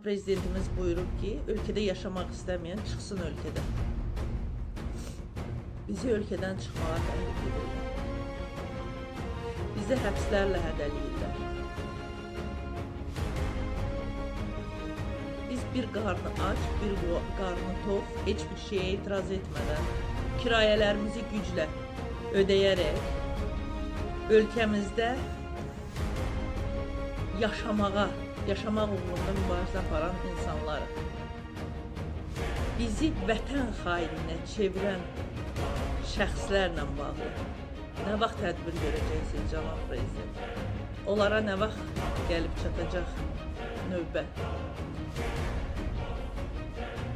Prezidentimiz buyurub ki, ölkədə yaşamaq istəməyən çıxsın ölkədən. Bizi ölkədən çıxmağa təklif edirlər. Bizi həbslərlə hədələyirlər. Biz bir qarnı aç, bir qarnı tox, heç bir şeyə etiraz etmədən, kirayələrimizi güclə ödəyərək, ölkəmizdə yaşamaq uğrunda mübarizə aparan insanlar, bizi vətən xaininə çevirən şəxslərlə bağlı nə vaxt tədbir görəcəksiniz, cənab prezident? Onlara nə vaxt gəlib çatacaq növbə?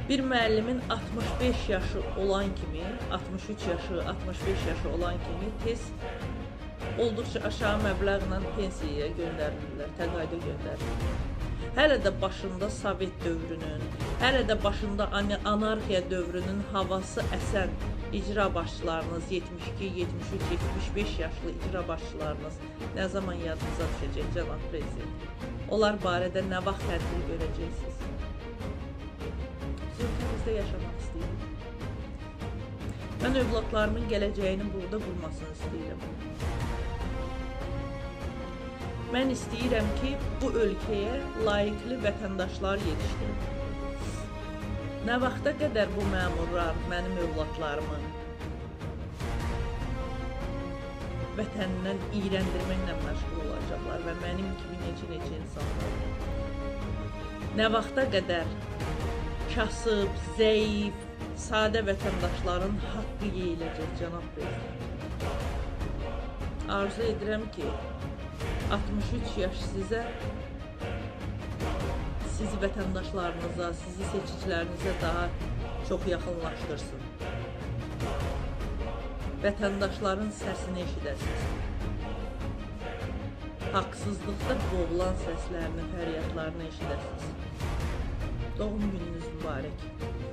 Bir müəllimin 65 yaşı olan kimi, 63 yaşı, 65 yaşı olan kimi tez olduqca aşağı məbləğlə pensiyaya göndərilirlər, təqaüdə göndərilirlər. Hələ də başında Sovet dövrünün, hələ də başında anarxiya dövrünün havası əsən icra başçılarınız, 72, 73, 75 yaşlı icra başçılarınız nə zaman yadınıza düşəcək, cənab prezident? Onlar barədə nə vaxt tədbir görəcəksiniz? Biz ölkəmizdə yaşamaq istəyirik. Mən övladlarımın gələcəyini burada qurmasını istəyirəm. Mən istəyirəm ki, bu ölkəyə layiqli vətəndaşlar yetişdirim. Nə vaxta qədər bu məmurlar mənim övladlarımı vətənindən iyrəndirməklə məşğul olacaqlar və mənim kimi neçə insanlar. Nə vaxta qədər kasıb, zəif, sadə vətəndaşların haqqı yeyiləcək, cənab prezident. Arzu edirəm ki, 63 yaş sizə, sizi vətəndaşlarınıza, sizi seçicilərinizə daha çox yaxınlaşdırsın. Vətəndaşların səsini eşidəsiniz. Haqsızlıqda boğulan səslərini, fəryadlarını eşidəsiniz. Doğum gününüz mübarək.